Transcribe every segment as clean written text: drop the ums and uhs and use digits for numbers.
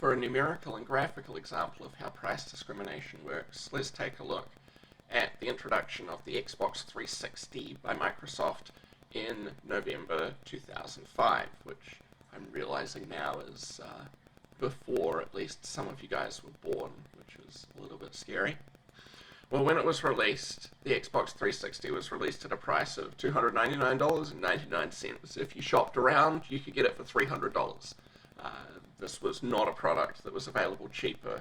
for a numerical and graphical example of how price discrimination works, let's take a look at the introduction of the Xbox 360 by Microsoft in November 2005, which I'm realizing now is before at least some of you guys were born, which is a little bit scary. Well, when it was released, the Xbox 360 was released at a price of $299.99. If you shopped around, you could get it for $300. This was not a product that was available cheaper,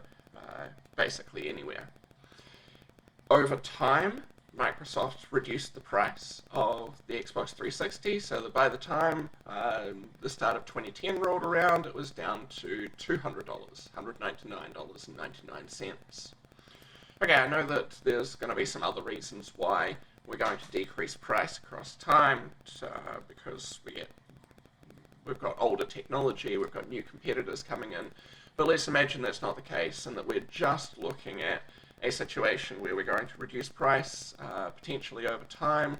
basically anywhere. Over time, Microsoft reduced the price of the Xbox 360, so that by the time the start of 2010 rolled around, it was down to $200, $199.99. Okay, I know that there's going to be some other reasons why we're going to decrease price across time, because we've got older technology, we've got new competitors coming in, but let's imagine that's not the case and that we're just looking at a situation where we're going to reduce price potentially over time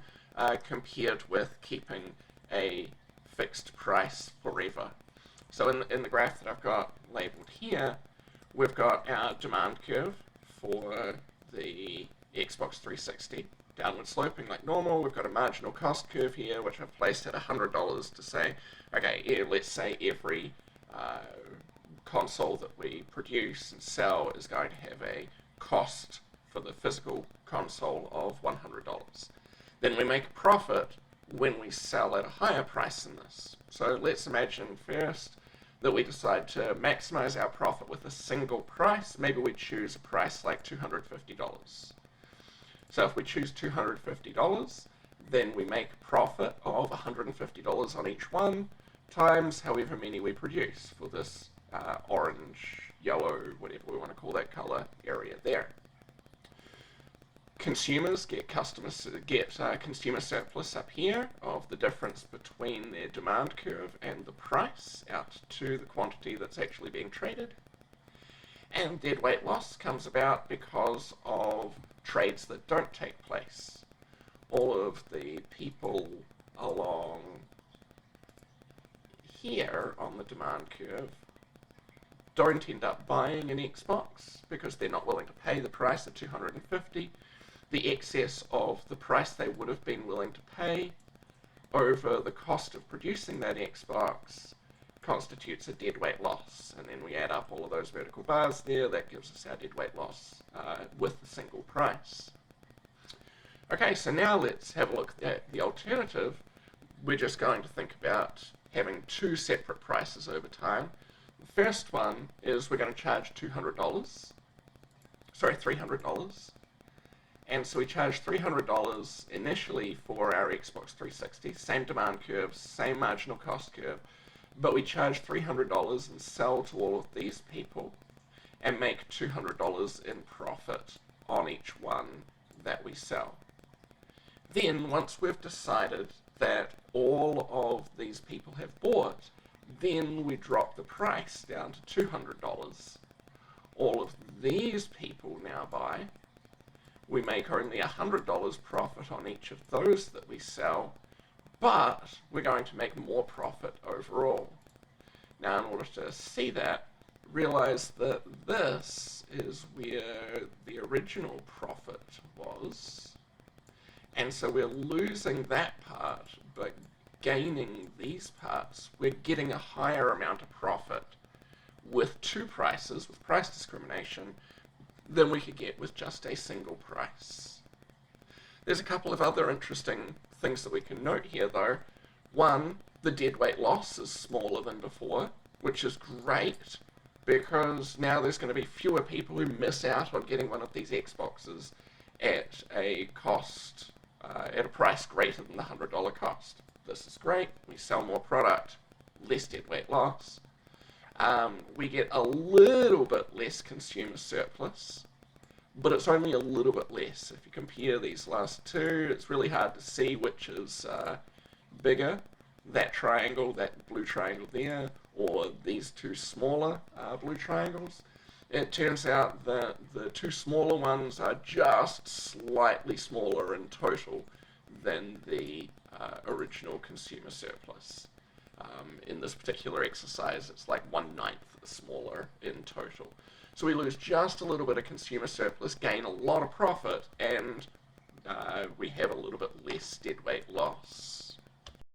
compared with keeping a fixed price forever. So in the graph that I've got labeled here, we've got our demand curve for the Xbox 360, downward sloping like normal. We've got a marginal cost curve here, which I've placed at $100 to say, okay, let's say every console that we produce and sell is going to have a cost for the physical console of $100. Then we make a profit when we sell at a higher price than this. So let's imagine first that we decide to maximize our profit with a single price. Maybe we choose a price like $250. So if we choose $250, then we make a profit of $150 on each one, times however many we produce for this orange, yellow, whatever we want to call that color area there. Consumers get consumer surplus up here of the difference between their demand curve and the price out to the quantity that's actually being traded. And deadweight loss comes about because of trades that don't take place. All of the people along here on the demand curve don't end up buying an Xbox because they're not willing to pay the price of $250. The excess of the price they would have been willing to pay over the cost of producing that Xbox constitutes a deadweight loss. And then we add up all of those vertical bars there, that gives us our deadweight loss with the single price. Okay, so now let's have a look at the alternative. We're just going to think about having two separate prices over time. The first one is we're going to charge $300. And so we charge $300 initially for our Xbox 360, same demand curve, same marginal cost curve, but we charge $300 and sell to all of these people and make $200 in profit on each one that we sell. Then, once we've decided that all of these people have bought, then we drop the price down to $200. All of these people now buy. We make only $100 profit on each of those that we sell, but we're going to make more profit overall. Now, in order to see that, realize that this is where the original profit was, and so we're losing that part, but gaining these parts. We're getting a higher amount of profit with two prices, with price discrimination, than we could get with just a single price. There's a couple of other interesting things that we can note here though. One, the deadweight loss is smaller than before, which is great because now there's going to be fewer people who miss out on getting one of these Xboxes at a cost, at a price greater than the $100 cost. This is great. We sell more product, less deadweight loss. We get a little bit less consumer surplus, but it's only a little bit less. If you compare these last two, it's really hard to see which is bigger, that triangle, that blue triangle there, or these two smaller blue triangles. It turns out that the two smaller ones are just slightly smaller in total than the original consumer surplus. In this particular exercise, it's like 1/9 smaller in total. So we lose just a little bit of consumer surplus, gain a lot of profit, and we have a little bit less deadweight loss.